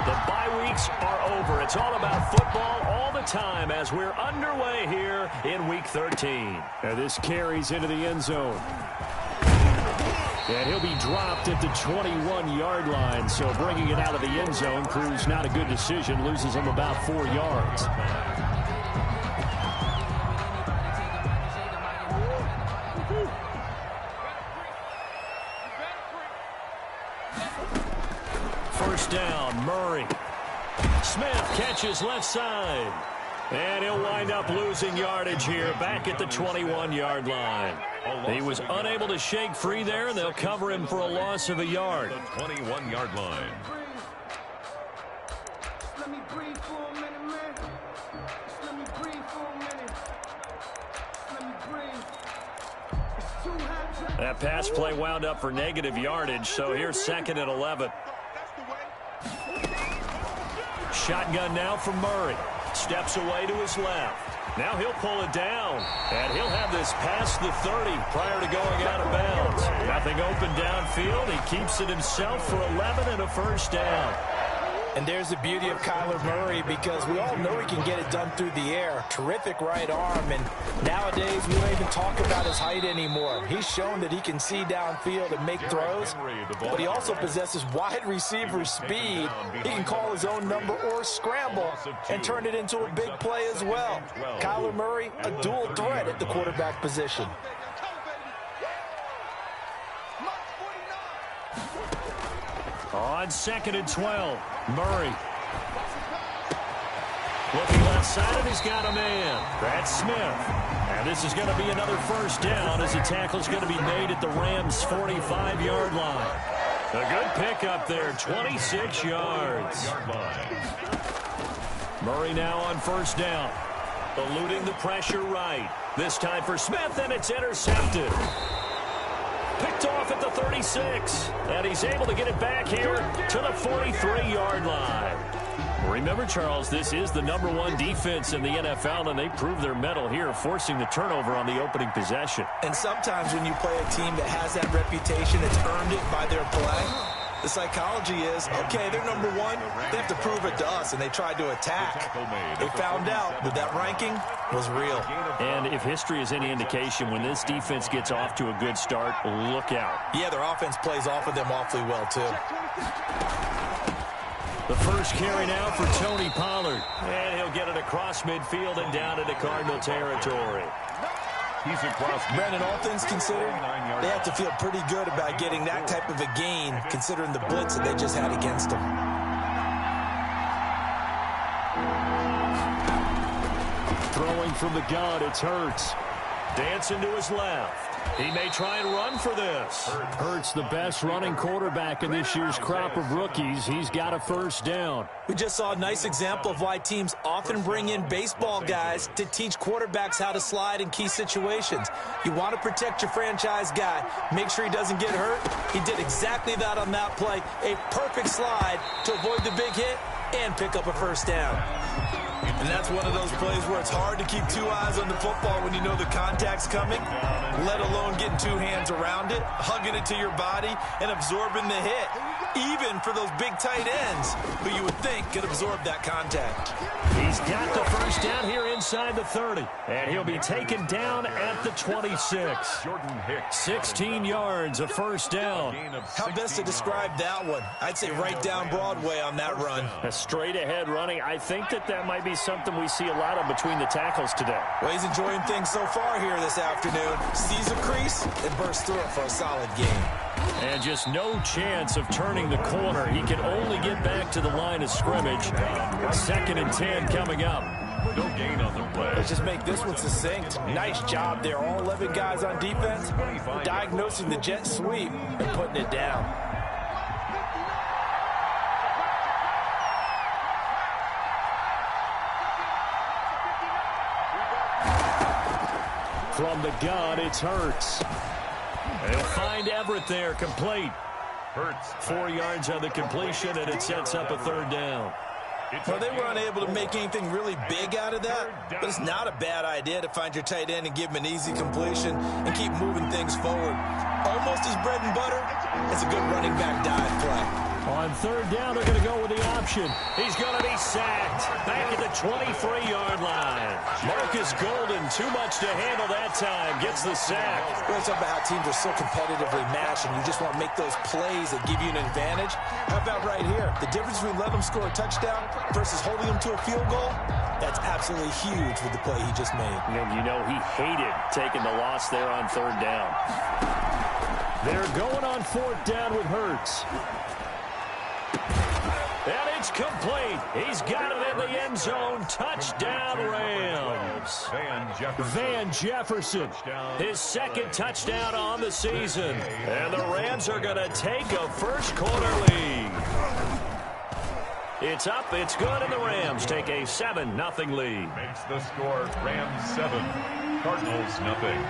The bye weeks are over. It's all about football all the time as we're underway here in Week 13. And this carries into the end zone. And he'll be dropped at the 21-yard line. So bringing it out of the end zone proves not a good decision. Loses him about 4 yards. First down, Murray. Smith catches left side. And he'll wind up losing yardage here back at the 21-yard line. He was unable to shake free there, and they'll cover him for a loss of a yard. The 21-yard line. That pass play wound up for negative yardage, so here's 2nd and 11. Shotgun now from Murray. Steps away to his left. Now he'll pull it down, and he'll have this past the 30 prior to going out of bounds. Nothing open downfield. He keeps it himself for 11 and a first down. And there's the beauty of Kyler Murray, because we all know he can get it done through the air. Terrific right arm, and nowadays we don't even talk about his height anymore. He's shown that he can see downfield and make throws, but he also possesses wide receiver speed. He can call his own number or scramble and turn it into a big play as well. Kyler Murray, a dual threat at the quarterback position. On 2nd and 12, Murray. Looking left side, and he's got a man. That's Smith. And this is going to be another first down as the tackle's going to be made at the Rams' 45-yard line. A good pickup there, 26 yards. Murray now on first down. Eluding the pressure right. This time for Smith, and it's intercepted. Picked off at the 36, and he's able to get it back here to the 43-yard line. Remember, Charles, this is the #1 defense in the NFL, and they prove their mettle here, forcing the turnover on the opening possession. And sometimes when you play a team that has that reputation, it's earned it by their play. The psychology is, okay, they're #1. They have to prove it to us, and they tried to attack. They found out that that ranking was real. And if history is any indication, when this defense gets off to a good start, look out. Yeah, their offense plays off of them awfully well, too. The first carry now for Tony Pollard. And he'll get it across midfield and down into Cardinal territory. He's across. Brandon, all things considered, they have to feel pretty good about getting that type of a gain, considering the blitz that they just had against them. Throwing from the gun, it's Hurts. Dancing to his left. He may try and run for this. Hurts, the best running quarterback in this year's crop of rookies. He's got a first down. We just saw a nice example of why teams often bring in baseball guys to teach quarterbacks how to slide in key situations. You want to protect your franchise guy. Make sure he doesn't get hurt. He did exactly that on that play. A perfect slide to avoid the big hit and pick up a first down. And that's one of those plays where it's hard to keep two eyes on the football when you know the contact's coming, let alone getting two hands around it, hugging it to your body, and absorbing the hit. Even for those big tight ends who you would think could absorb that contact. He's got the first down here inside the 30. And he'll be taken down at the 26. 16 yards, a first down. How best to describe that one? I'd say right down Broadway on that run. A straight ahead running. I think that might be something we see a lot of between the tackles today. Well, he's enjoying things so far here this afternoon. Sees a crease and bursts through it for a solid game. And just no chance of turning the corner. He can only get back to the line of scrimmage. 2nd and 10 coming up. No gain on the play. Let's just make this one succinct. Nice job there. All 11 guys on defense diagnosing the jet sweep and putting it down. From the gun, it's Hurts. They'll find Everett there, complete. Hurts. 4 yards on the completion, and it sets up a third down. Well, they were unable to make anything really big out of that, but it's not a bad idea to find your tight end and give him an easy completion and keep moving things forward. Almost his bread and butter. It's a good running back dive play. On third down, they're going to go with the option. He's going to be sacked back at the 23-yard line. Marcus Golden, too much to handle that time, gets the sack. We're talking about how teams are so competitively matched, and you just want to make those plays that give you an advantage. How about right here? The difference between letting them score a touchdown versus holding them to a field goal, that's absolutely huge with the play he just made. And you know he hated taking the loss there on third down. They're going on fourth down with Hurts. And it's complete. He's got it in the end zone. Touchdown, Rams. Van Jefferson. His second touchdown on the season. And the Rams are going to take a first quarter lead. It's up, it's good, and the Rams take a 7-0 lead. Makes the score Rams 7, Cardinals nothing.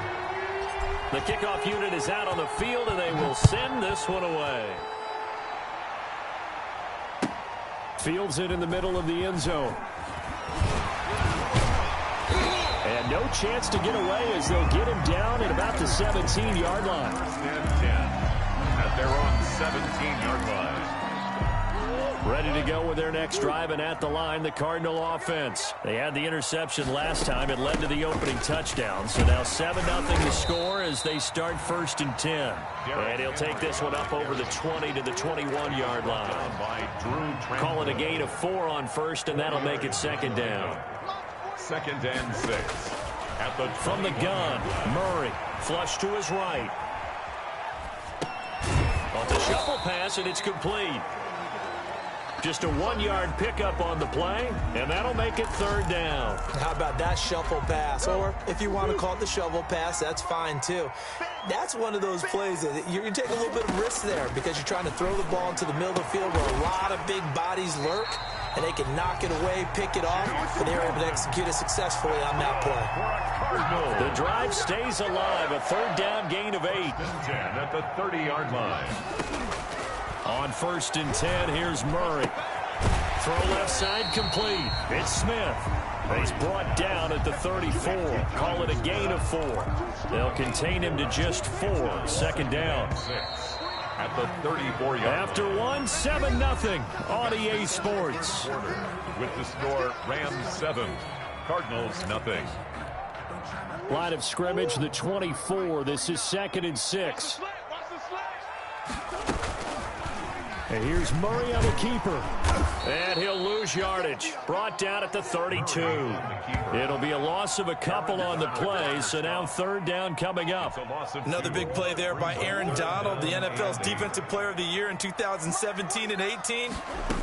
The kickoff unit is out on the field, and they will send this one away. Fields it in the middle of the end zone. And no chance to get away as they'll get him down at about the 17-yard line. And 10 at their own 17-yard line. Ready to go with their next drive, and at the line, the Cardinal offense. They had the interception last time. It led to the opening touchdown. So now 7-0 the score as they start first and 10. And he'll take this one up over the 20 to the 21-yard line. Call it a gain of 4 on first, and that'll make it second down. Second and 6. At the From the gun, Murray, flush to his right. On the shuffle pass, and it's complete. Just a 1-yard pickup on the play, and that'll make it third down. How about that shuffle pass? Or if you want to call it the shovel pass, that's fine too. That's one of those plays that you take a little bit of risk there because you're trying to throw the ball into the middle of the field where a lot of big bodies lurk, and they can knock it away, pick it off, but they were able to execute it successfully on that play. The drive stays alive, a third down gain of 8. 10 at the 30-yard line. On first and 10, here's Murray. Throw left side complete. It's Smith. He's brought down at the 34. Call it a gain of 4. They'll contain him to just 4. Second down. 6 at the 34-yard line. After one, 7-0 on EA Sports. With the score, Rams 7, Cardinals nothing. Line of scrimmage, the 24. This is second and 6. And here's Murray on the keeper. And he'll lose yardage. Brought down at the 32. It'll be a loss of a couple on the play, so now third down coming up. Another big play there by Aaron Donald, the NFL's Defensive Player of the Year in 2017 and 18.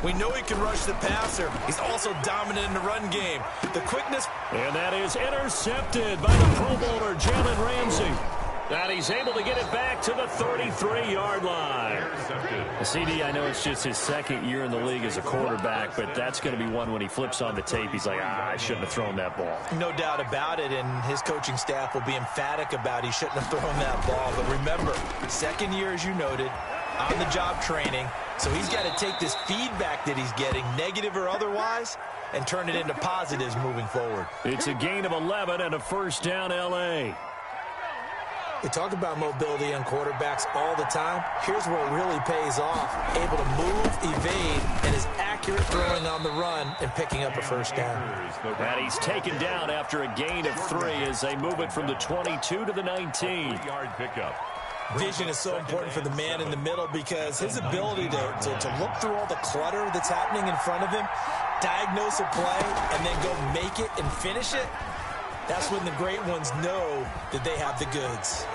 We know he can rush the passer. He's also dominant in the run game. The quickness. And that is intercepted by the Pro Bowler, Jalen Ramsey. And he's able to get it back to the 33-yard line. CD, I know it's just his second year in the league as a quarterback, but that's going to be one when he flips on the tape. He's like, I shouldn't have thrown that ball. No doubt about it, and his coaching staff will be emphatic about he shouldn't have thrown that ball. But remember, second year, as you noted, on-the-job training. So he's got to take this feedback that he's getting, negative or otherwise, and turn it into positives moving forward. It's a gain of 11 and a first down, L.A. We talk about mobility on quarterbacks all the time. Here's where it really pays off. Able to move, evade, and is accurate throwing on the run and picking up a first down. And he's taken down after a gain of 3 as they move it from the 22 to the 19. Yard pickup. Vision is so important for the man in the middle because his ability to look through all the clutter that's happening in front of him, diagnose a play, and then go make it and finish it. That's when the great ones know that they have the goods.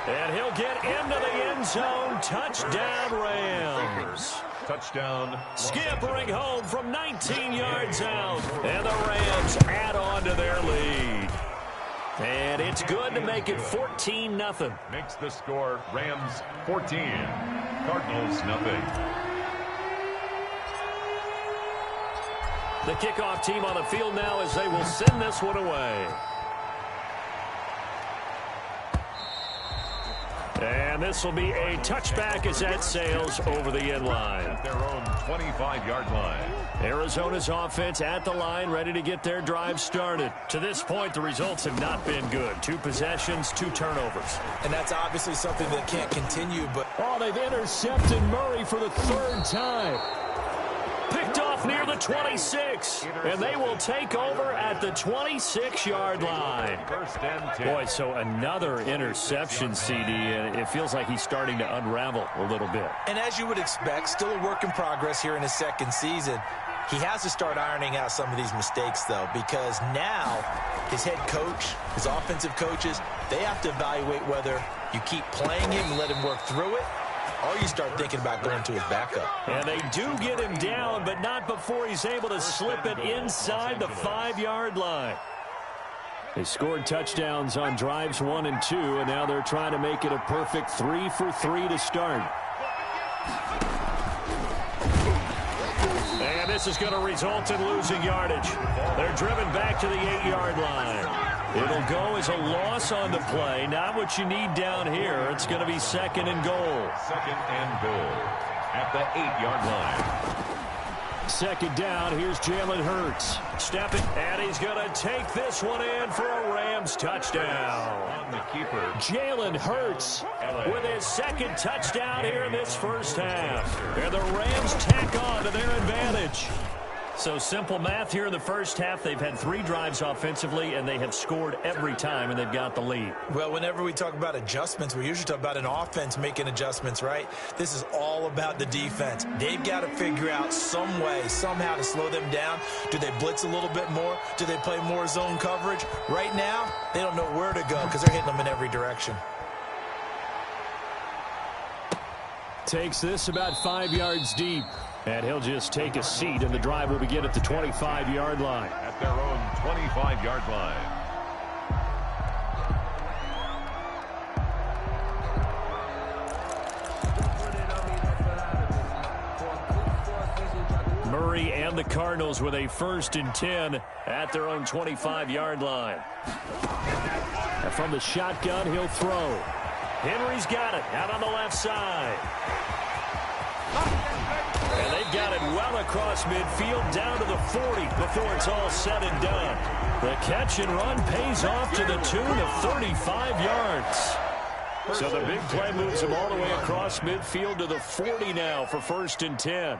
And he'll get into the end zone. Touchdown, Rams. Touchdown. Scampering home from 19 yards out. And the Rams add on to their lead. And it's good to make it 14-0. Makes the score Rams 14, Cardinals nothing. The kickoff team on the field now as they will send this one away. And And this will be a touchback as that sails over the end line. At their own 25-yard line. Arizona's offense at the line, ready to get their drive started. To this point, the results have not been good. 2 possessions, 2 turnovers. And that's obviously something that can't continue, but... Oh, they've intercepted Murray for the 3rd time. Picked off near the 26, and they will take over at the 26-yard line. First and 10. Boy, so another interception, CD, and it feels like he's starting to unravel a little bit. And as you would expect, still a work in progress here in his 2nd season. He has to start ironing out some of these mistakes, though, because now his head coach, his offensive coaches, they have to evaluate whether you keep playing him and let him work through it, or you start thinking about going to his backup. And they do get him down, but not before he's able to slip it inside the 5-yard line. They scored touchdowns on drives 1 and 2, and now they're trying to make it a perfect 3 for 3 to start. And this is going to result in losing yardage. They're driven back to the 8-yard line. It'll go as a loss on the play. Not what you need down here. It's going to be 2nd and goal. 2nd and goal at the 8-yard line. 2nd down. Here's Jalen Hurts. Stepping, and he's going to take this one in for a Rams touchdown. On the keeper. Jalen Hurts with his 2nd touchdown here in this first half. And the Rams tack on to their advantage. So simple math here in the first half. They've had 3 drives offensively, and they have scored every time, and they've got the lead. Well, whenever we talk about adjustments, we usually talk about an offense making adjustments, right? This is all about the defense. They've got to figure out some way, somehow to slow them down. Do they blitz a little bit more? Do they play more zone coverage? Right now, they don't know where to go because they're hitting them in every direction. Takes this about 5 yards deep. And he'll just take a seat, and the drive will begin at the 25-yard line. At their own 25-yard line. Murray and the Cardinals with a 1st and 10 at their own 25-yard line. And from the shotgun, he'll throw. Henry's got it out on the left side. And they've got it well across midfield down to the 40 before it's all said and done. The catch and run pays off to the tune of 35 yards. So the big play moves him all the way across midfield to the 40 now for 1st and 10.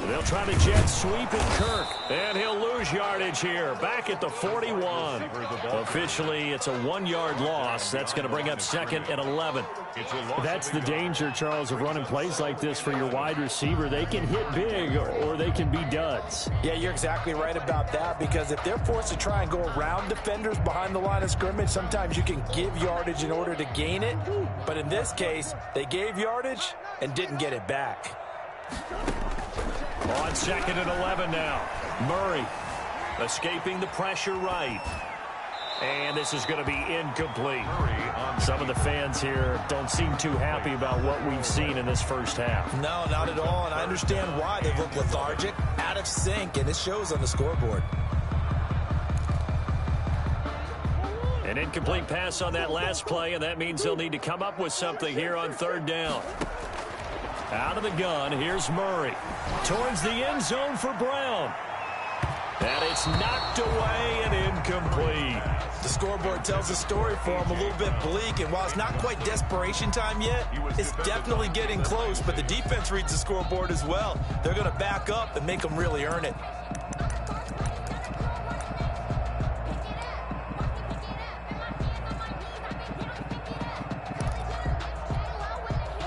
They'll try to jet sweep at Kirk, and he'll lose yardage here, back at the 41. Officially, it's a 1-yard loss. That's going to bring up 2nd and 11. That's the danger, Charles, of running plays like this for your wide receiver. They can hit big, or they can be duds. Yeah, you're exactly right about that, because if they're forced to try and go around defenders behind the line of scrimmage, sometimes you can give yardage in order to gain it. But in this case, they gave yardage and didn't get it back. On 2nd and 11 now. Murray escaping the pressure right. And this is going to be incomplete. Some of the fans here don't seem too happy about what we've seen in this first half. No, not at all. And I understand why. They look lethargic, out of sync, and it shows on the scoreboard. An incomplete pass on that last play, and that means they'll need to come up with something here on 3rd down. Out of the gun, here's Murray. Towards the end zone for Brown. And it's knocked away and incomplete. The scoreboard tells a story for him, a little bit bleak, and while it's not quite desperation time yet, it's definitely getting close, but the defense reads the scoreboard as well. They're going to back up and make them really earn it.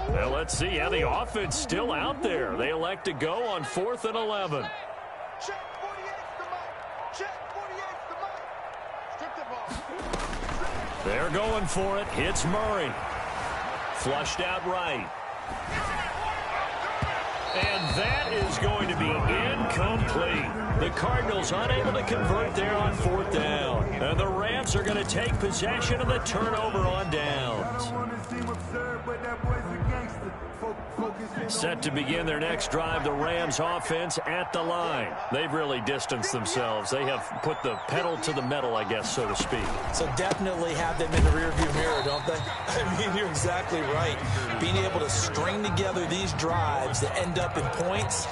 Well, let's see how the offense still out there. They elect to go on 4th and 11. They're going for it. Hits Murray. Flushed out right. And that is going to be incomplete. The Cardinals unable to convert there on 4th down. And the Rams are going to take possession of the turnover on downs. Set to begin their next drive, the Rams offense at the line. They've really distanced themselves. They have put the pedal to the metal, I guess, so to speak. So definitely have them in the rearview mirror, don't they? I mean, you're exactly right. Being able to string together these drives that end up in points,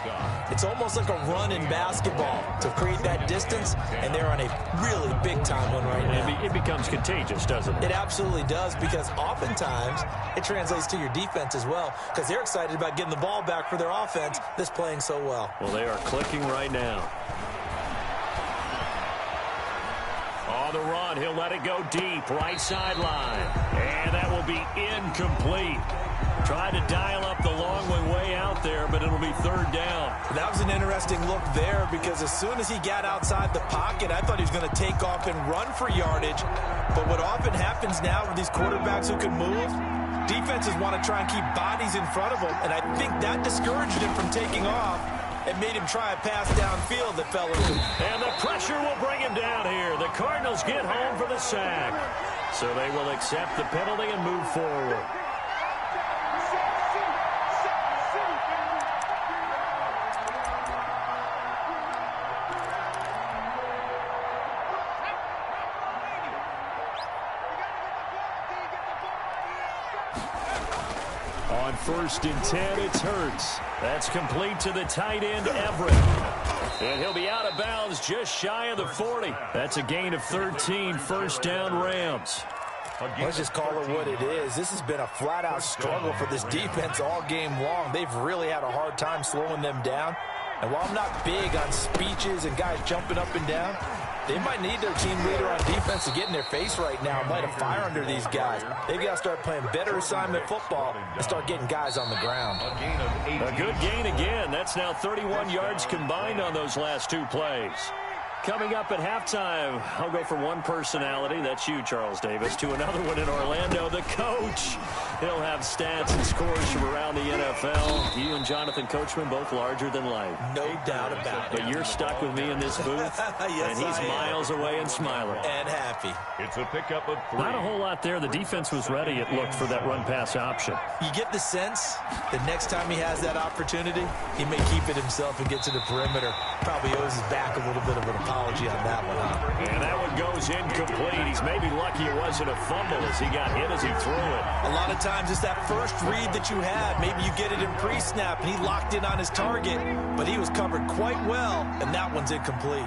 it's almost like a run in basketball to create that distance, and they're on a really big-time one right now. It becomes contagious, doesn't it? It absolutely does, because oftentimes it translates to your defense as well, because they're excited about getting the ball back for their offense that's playing so well. Well, they are clicking right now. On the run, he'll let it go deep, right sideline. And that will be incomplete. Tried to dial up the long way out there, but it'll be third down. That was an interesting look there, because as soon as he got outside the pocket, I thought he was going to take off and run for yardage. But what often happens now with these quarterbacks who can move, defenses want to try and keep bodies in front of them, and I think that discouraged him from taking off and made him try a pass downfield that fell into. And the pressure will bring him down here. The Cardinals get home for the sack. So they will accept the penalty and move forward. On 1st and 10, it's Hurts. That's complete to the tight end, Everett. And he'll be out of bounds just shy of the 40. That's a gain of 13, first down Rams. Let's just call it what it is. This has been a flat-out struggle for this defense all game long. They've really had a hard time slowing them down. And while I'm not big on speeches and guys jumping up and down, they might need their team leader on defense to get in their face right now and light a fire under these guys. They've got to start playing better assignment football and start getting guys on the ground. A good gain again. That's now 31 yards combined on those last two plays. Coming up at halftime, I'll go from one personality, that's you, Charles Davis, to another one in Orlando, the coach. He'll have stats and scores from around the NFL. You and Jonathan Coachman, both larger than life. No doubt about it. But you're stuck with me in this booth, yes, and he's miles away and smiling. And happy. It's a pickup of 3. Not a whole lot there. The defense was ready, it looked, for that run-pass option. You get the sense that next time he has that opportunity, he may keep it himself and get to the perimeter. Probably owes his back a little bit of an apology on that one, huh? And that one goes incomplete. He's maybe lucky it wasn't a fumble as he got hit as he threw it. A lot of times it's that first read that you had. Maybe you get it in pre-snap and he locked in on his target, but he was covered quite well, and that one's incomplete.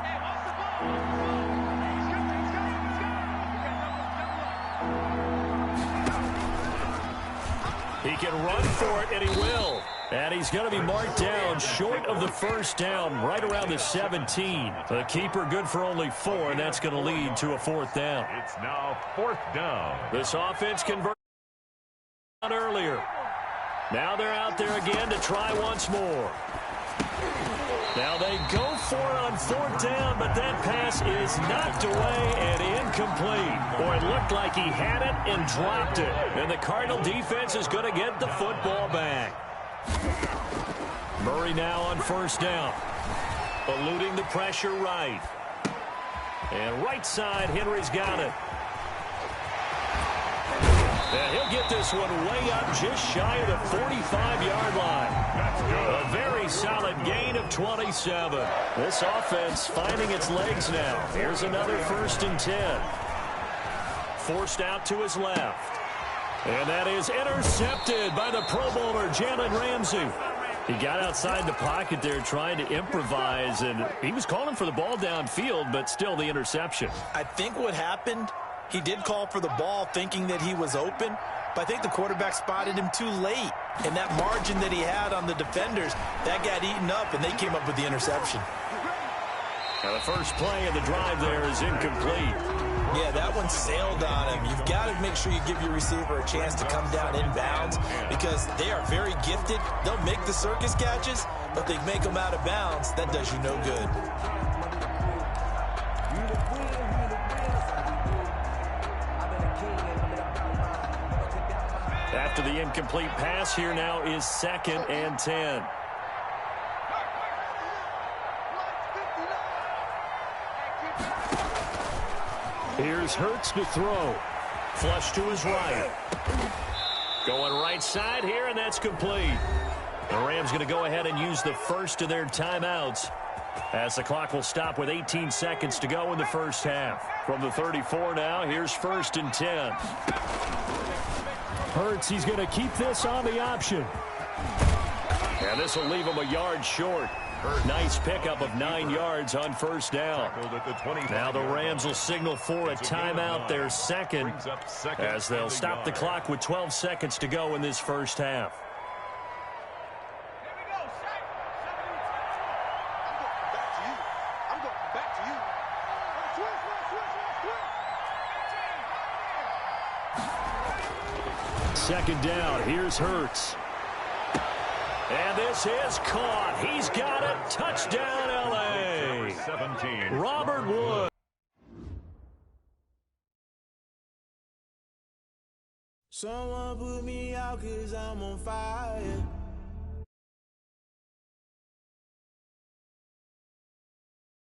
He can run for it, and he will. And he's going to be marked down short of the first down, right around the 17. The keeper good for only 4, and that's going to lead to a 4th down. It's now 4th down. This offense converted earlier. Now they're out there again to try once more. Now they go for it on 4th down, but that pass is knocked away and incomplete. Boy, it looked like he had it and dropped it. And the Cardinal defense is going to get the football back. Murray now on 1st down. Eluding the pressure right. And right side, Henry's got it. And he'll get this one way up just shy of the 45-yard line. A very solid gain of 27. This offense finding its legs now. Here's another 1st and 10. Forced out to his left. And that is intercepted by the Pro Bowler, Jalen Ramsey. He got outside the pocket there trying to improvise, and he was calling for the ball downfield, but still the interception. I think what happened, he did call for the ball thinking that he was open, but I think the quarterback spotted him too late. And that margin that he had on the defenders, that got eaten up, and they came up with the interception. Now the first play of the drive there is incomplete. Yeah, that one sailed on him. You've got to make sure you give your receiver a chance to come down inbounds because they are very gifted. They'll make the circus catches, but they make them out of bounds. That does you no good. After the incomplete pass, here now is 2nd and 10. Here's Hurts to throw. Flush to his right. Going right side here, and that's complete. The Rams going to go ahead and use the first of their timeouts as the clock will stop with 18 seconds to go in the first half. From the 34 now, here's 1st and 10. Hurts, he's going to keep this on the option. And this will leave him a yard short. Nice pickup of 9 yards on 1st down. Now the Rams will signal for a timeout, their second, as they'll stop the clock with 12 seconds to go in this first half. Second down, here's Hurts. And this is caught. He's got it. Touchdown, L.A. 17. Robert Wood. Someone put me out 'cause I'm on fire.